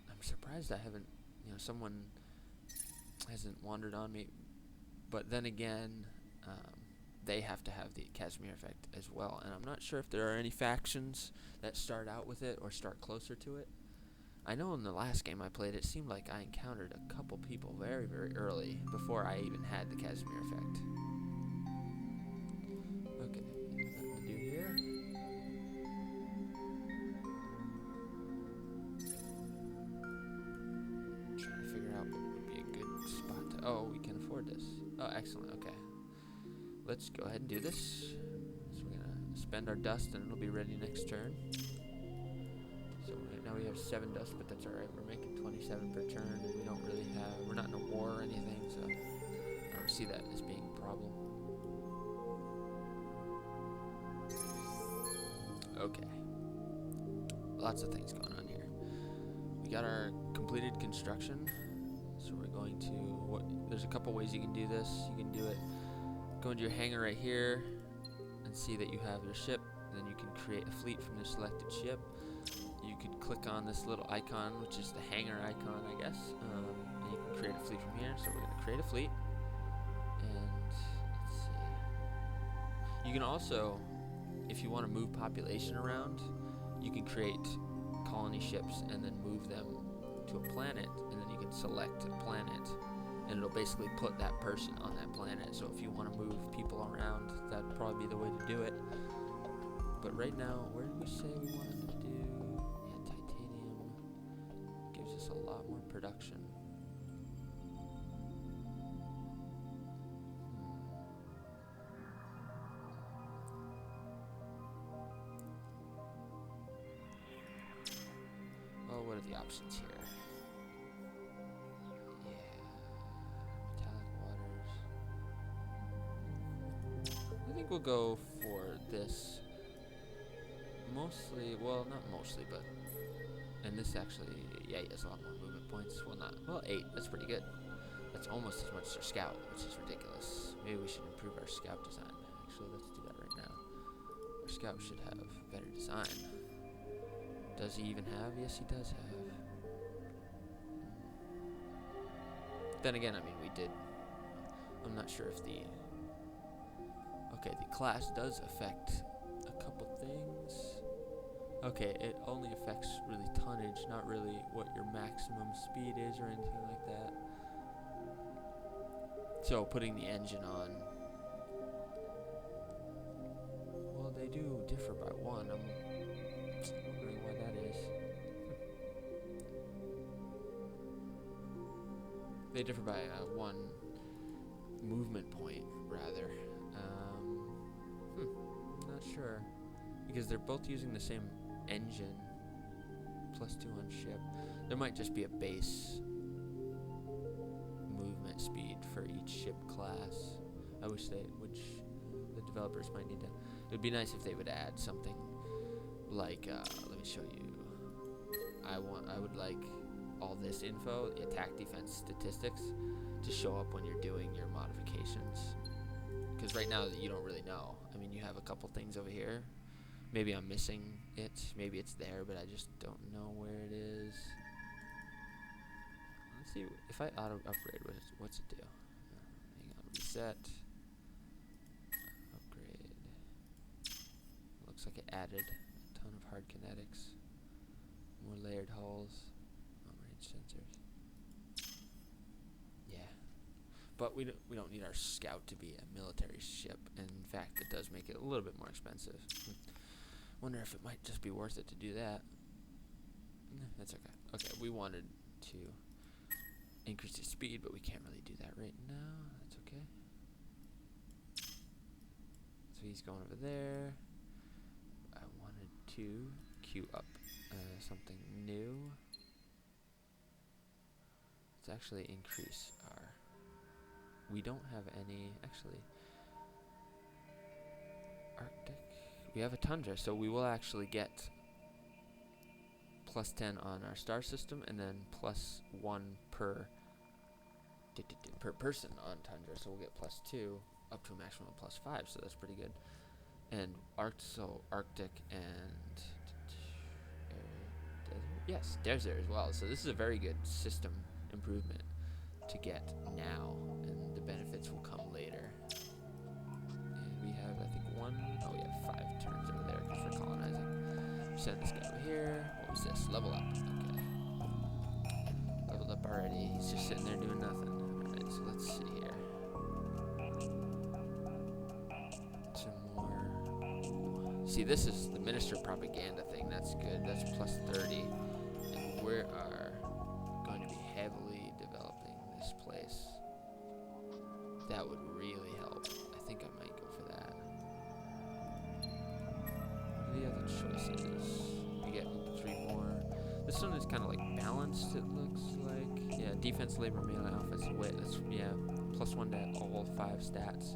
I'm surprised I haven't, someone hasn't wandered on me, but then again, they have to have the Casimir effect as well, and I'm not sure if there are any factions that start out with it or start closer to it. I know in the last game I played, it seemed like I encountered a couple people very, very early before I even had the Casimir effect. Okay, nothing to do here. Trying to figure out what would be a good spot to. Oh, we can afford this. Oh, excellent. Okay, let's go ahead and do this. So we're gonna spend our dust, and it'll be ready next turn. So right now we have 7 dust, but that's alright. We're making 27 per turn, and we're not in a war or anything, so I don't see that as being a problem. Okay. Lots of things going on here. We got our completed construction, so we're going to, there's a couple ways you can do this. You can do it, go into your hangar right here, and see that you have your ship. Then you can create a fleet from your selected ship. You could click on this little icon, which is the hangar icon, I guess, and you can create a fleet from here. So we're going to create a fleet, and let's see. You can also, if you want to move population around, you can create colony ships and then move them to a planet, and then you can select a planet and it'll basically put that person on that planet. So if you want to move people around, that'd probably be the way to do it. But right now, where did we say we wanted to do? Yeah, titanium gives us a lot more production. Well, what are the options here? I think we'll go for this. Mostly, well, not mostly, but, and this actually, yeah, he has a lot more movement points. Well, 8, that's pretty good. That's almost as much as our scout, which is ridiculous. Maybe we should improve our scout design. Actually, let's do that right now. Our scout should have better design. Does he even have? Yes, he does have. Then again, I mean, we did, I'm not sure if the, okay, the class does affect a couple things. Okay, it only affects really tonnage, not really what your maximum speed is or anything like that. So putting the engine on, well, they do differ by 1. I'm wondering why that is. They differ by 1 movement point, rather. Not sure, because they're both using the same engine, +2 on ship. There might just be a base movement speed for each ship class. I wish the developers might need to. It would be nice if they would add something like, let me show you. I would like all this info, the attack defense statistics, to show up when you're doing your modifications. Because right now you don't really know. I mean, you have a couple things over here. Maybe I'm missing it. Maybe it's there, but I just don't know where it is. Let's see if I auto upgrade. What's it do? Hang on, reset. Upgrade. Looks like it added a ton of hard kinetics. More layered hulls. Long-range sensors. But we don't need our scout to be a military ship. And in fact, it does make it a little bit more expensive. Wonder if it might just be worth it to do that. That's okay. Okay, we wanted to increase the speed, but we can't really do that right now. That's okay. So he's going over there. I wanted to queue up something new. Let's actually increase our... We don't have any, actually, Arctic. We have a tundra, so we will actually get +10 on our star system, and then +1 per person on tundra. So we'll get +2 up to a maximum of +5. So that's pretty good. And Arctic and yes, desert as well. So this is a very good system improvement to get now, and the benefits will come later. And we have, I think, we have 5 turns over there because we're colonizing. Send this guy over here. What was this? Level up. Okay. Leveled up already. He's just sitting there doing nothing. Alright, so let's see here. Some more. See, this is the Minister of Propaganda thing. That's good. That's +30. And we are going to be heavily developing this place. That would really help. I think I might go for that. What are the other choices? We get 3 more. This one is kind of like balanced, it looks like. Yeah, defense, labor, melee, offensive weight. That's, yeah, +1 to all 5 stats.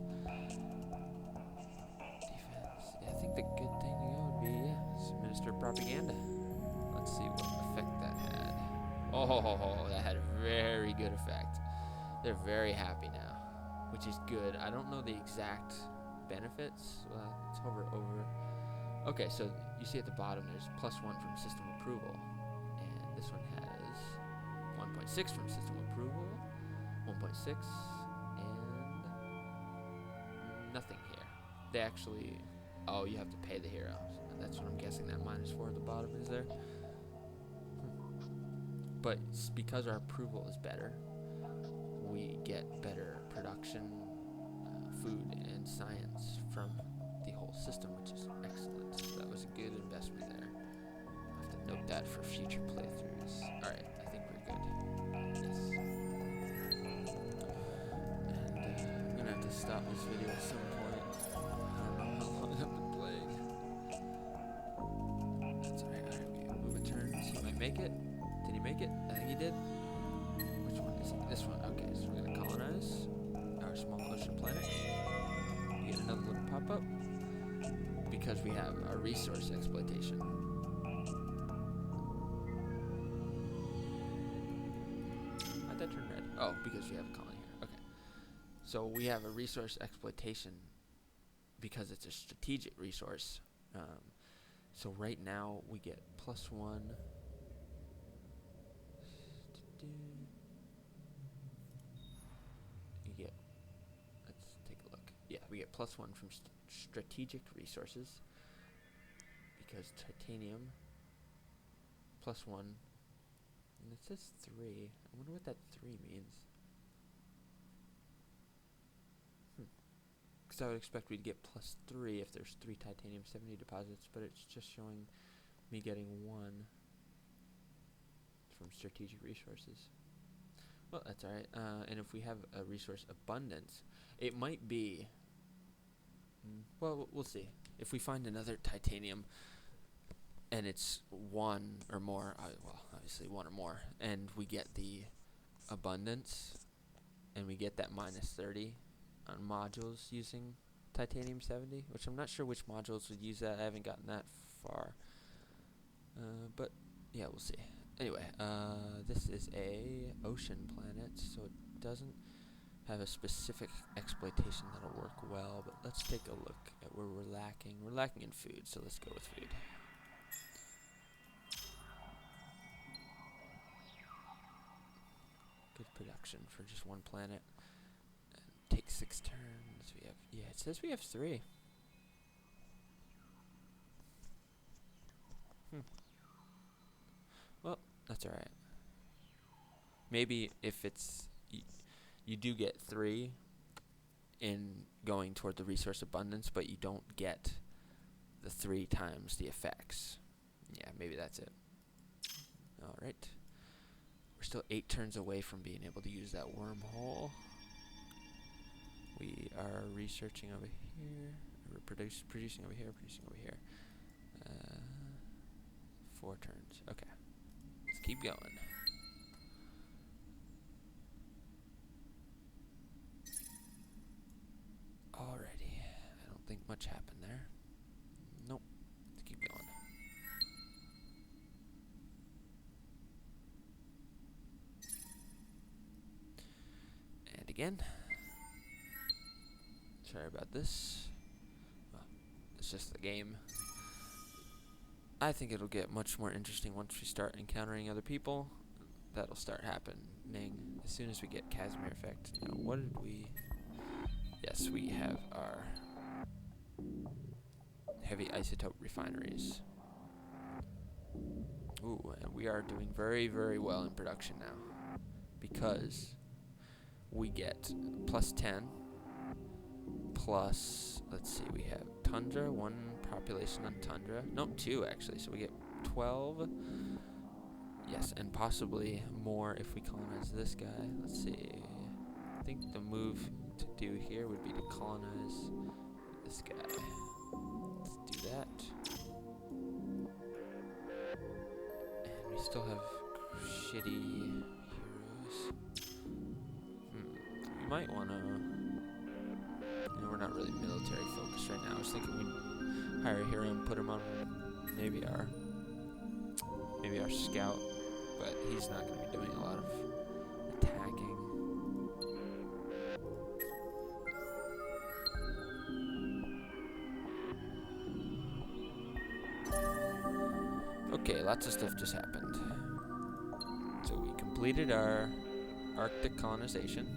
Defense. Yeah, I think the good thing to go would be, Minister of Propaganda. Let's see what effect that had. Oh, that had a very good effect. They're very happy now, which is good. I don't know the exact benefits. Let's hover over. Okay, so you see at the bottom there's +1 from system approval. And this one has 1.6 from system approval, 1.6, and nothing here. They actually, oh, you have to pay the hero. And that's what I'm guessing that -4 at the bottom is there. But because our approval is better, we get better production, food, and science from the whole system, which is excellent. So that was a good investment there. I'll have to note that for future playthroughs. Alright, I think we're good. Yes. And I'm gonna have to stop this video at some point. I don't know how long I've been playing. That's alright. Alright, we move a turn. He might make it. Did he make it? I think he did. Which one is it? This one. Okay, so we're gonna colonize our small ocean planet. We get another little pop-up because we have our resource exploitation. How'd that turn red? Oh, because we have a colony here. Okay. So we have a resource exploitation because it's a strategic resource. So right now we get +1. You get, let's take a look. Yeah, we get +1 from strategic resources because titanium +1, and it says 3. I wonder what that 3 means. Because I would expect we'd get +3 if there's 3 titanium 70 deposits, but it's just showing me getting 1 from strategic resources. Well, that's alright. And if we have a resource abundance, it might be, well, we'll see. If we find another titanium and it's 1 or more, well, obviously 1 or more, and we get the abundance and we get that -30 on modules using titanium 70, which I'm not sure which modules would use that. I haven't gotten that far. But yeah, we'll see. Anyway, this is a ocean planet, so it doesn't have a specific exploitation that'll work well, but let's take a look at where we're lacking. We're lacking in food, so let's go with food. Good production for just one planet. And take 6 turns. We have, yeah, it says we have 3. Well, that's alright. Maybe if it's you do get 3 in going toward the resource abundance, but you don't get the 3 times the effects. Yeah, maybe that's it. Alright. We're still 8 turns away from being able to use that wormhole. We are researching over here. We're producing over here, producing over here. 4 turns. Okay. Let's keep going. Alrighty. I don't think much happened there. Nope. Let's keep going. And again. Sorry about this. Well, it's just the game. I think it'll get much more interesting once we start encountering other people. That'll start happening as soon as we get Casimir effect. Now, what did we... Yes, we have our heavy isotope refineries. Ooh, and we are doing very, very well in production now. Because we get +10. Plus, let's see, we have tundra, 1 population on tundra. Nope, 2 actually, so we get 12. Yes, and possibly more if we colonize this guy. Let's see. I think the move to do here would be to colonize this guy. Let's do that. And we still have shitty heroes. We might want to... we're not really military focused right now. I was thinking we'd hire a hero and put him on maybe our scout, but he's not going to be doing a lot of attacking. Okay, lots of stuff just happened. So we completed our Arctic colonization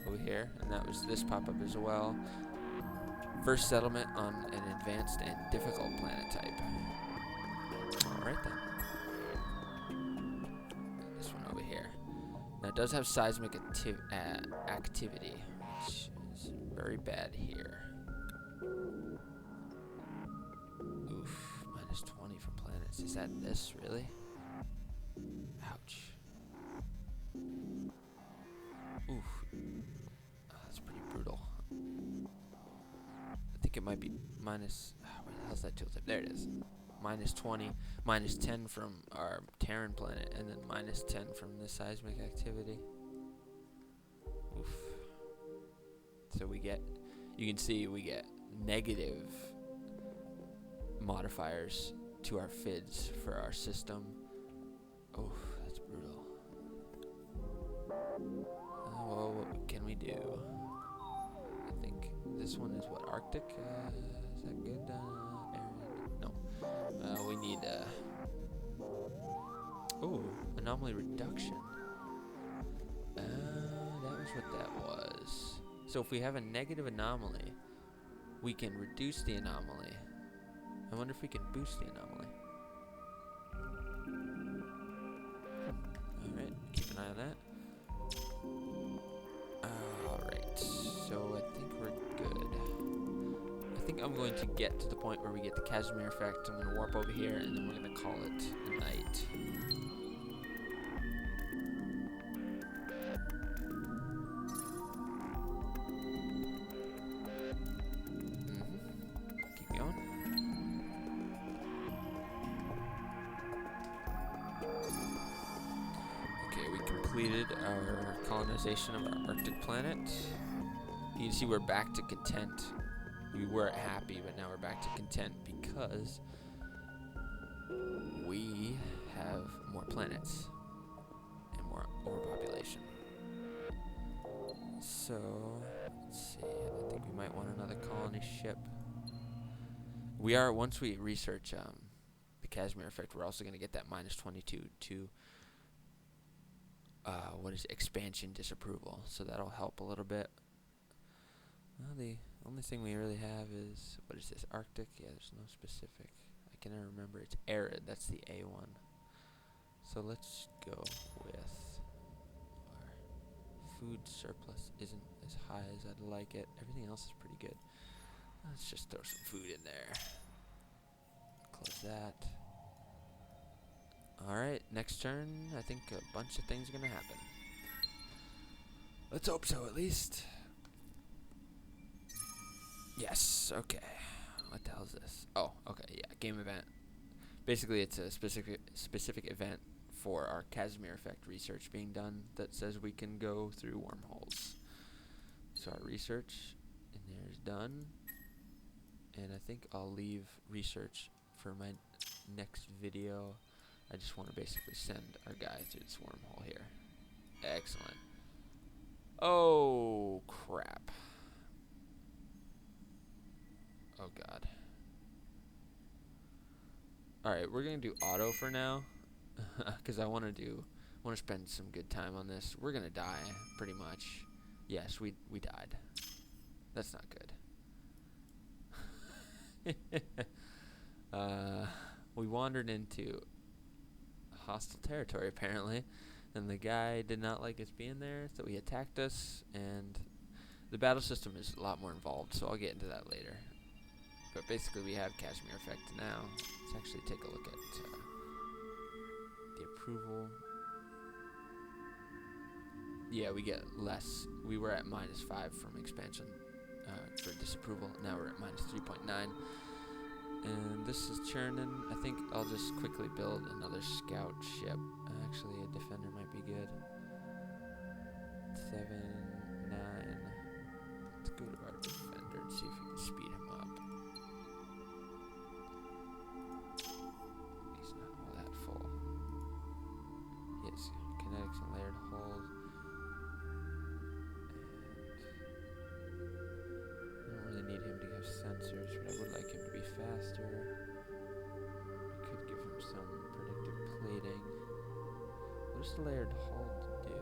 over here, and that was this pop-up as well. First settlement on an advanced and difficult planet type. Alright then. This one over here. Now it does have seismic activity, which is very bad here. Oof, minus 20 from planets. Is that this, really? Ouch. Oof. Oh, that's pretty brutal. I think it might be minus... where the hell's that tooltip? There it is. Minus 20, minus 10 from our Terran planet, and then minus 10 from the seismic activity. Oof. So we get... You can see we get negative modifiers to our FIDs for our system. Oof, that's brutal. Well, what can we do? I think this one is what, Arctic? Is that good? Arid? No. We need ooh, anomaly reduction. That was what that was. So if we have a negative anomaly, we can reduce the anomaly. I wonder if we can boost the anomaly. Alright, keep an eye on that. Alright, so I think we're good. I think I'm going to get to the point where we get the Casimir effect. I'm going to warp over here, and then we're going to call it a night. Keep going. Okay, we completed our colonization of our Arctic planet. You can see we're back to content. We were happy, but now we're back to content because we have more planets and more overpopulation. So, let's see. I think we might want another colony ship. We are, once we research the Casimir effect, we're also going to get that minus 22 to what is it? Expansion disapproval. So that'll help a little bit. Well, the only thing we really have is, what is this, Arctic? Yeah, there's no specific. I can never remember. It's arid. That's the A1. So let's go with our food surplus isn't as high as I'd like it. Everything else is pretty good. Let's just throw some food in there. Close that. Alright, next turn, I think a bunch of things are going to happen. Let's hope so, at least. Yes, okay. What the hell is this? Oh, okay, yeah, game event. Basically, it's a specific event for our Casimir effect research being done that says we can go through wormholes. So our research in there is done. And I think I'll leave research for my next video. I just want to basically send our guy through this wormhole here. Excellent. Oh, crap. Oh, God. Alright, we're going to do auto for now. Because I want to spend some good time on this. We're going to die, pretty much. Yes, we died. That's not good. We wandered into hostile territory, apparently, and the guy did not like us being there, so he attacked us, and the battle system is a lot more involved, so I'll get into that later. But basically, we have Casimir effect now. Let's actually take a look at the approval. Yeah, we get less. We were at -5 from expansion for disapproval. Now we're at -3.9. And this is churning. I think I'll just quickly build another scout ship. Actually, a defender might be good. 7, 9. Let's go to our defender and see if we can speed him up. He's not all that full. He has kinetics and layered hold. And I don't really need him to have sensors, but I would like him to be faster. We could give him some predictive plating. What does the layered hold do?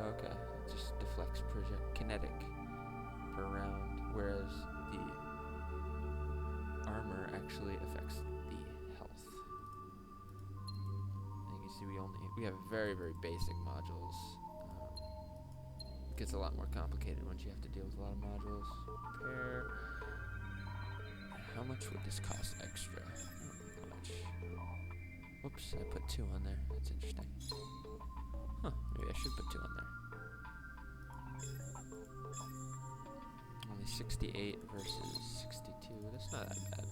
Okay, it just deflects kinetic per round, whereas the armor actually affects the health. And you can see we only we have very, very basic modules. It gets a lot more complicated once you have to deal with a lot of modules. Repair. How much would this cost extra? How much? Whoops, I put 2 on there. That's interesting. Huh, maybe I should put 2 on there. Only 68 versus 62. That's not that bad.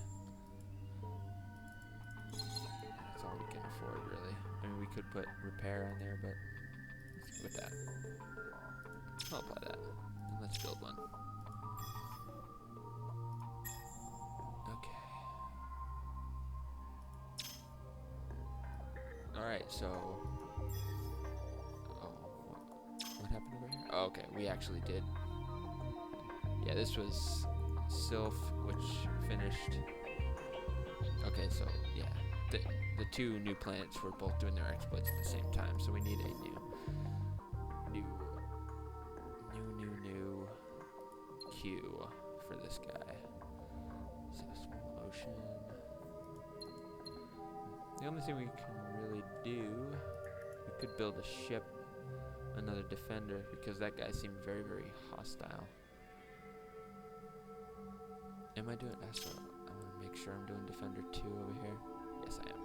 That's all we can afford, really. I mean, we could put repair on there, but let's go with that. I'll apply that. And let's build one. Okay. Alright, so... Oh, what happened over here? Oh, okay, we actually did. Yeah, this was Sylph, which finished. Okay, so, yeah. The 2 new planets were both doing their exploits at the same time, so we need a new queue for this guy. So small ocean. The only thing we can really do, we could build a ship, another defender, because that guy seemed very, very hostile. Am I doing? So I want to make sure I'm doing defender 2 over here. Yes, I am.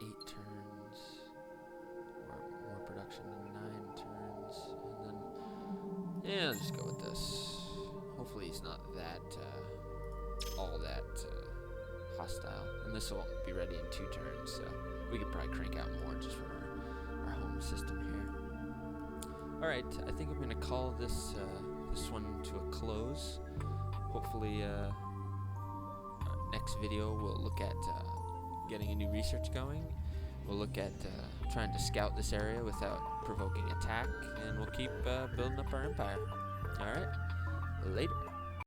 8 turns, or more production than 9 turns, and then, yeah, I'll just go with this. Hopefully he's not that, all that hostile, and this will be ready in 2 turns, so we could probably crank out more just from our home system here. Alright, I think I'm going to call this one to a close. Hopefully, next video we'll look at getting a new research going. We'll look at trying to scout this area without provoking attack, and we'll keep building up our empire. Alright, later.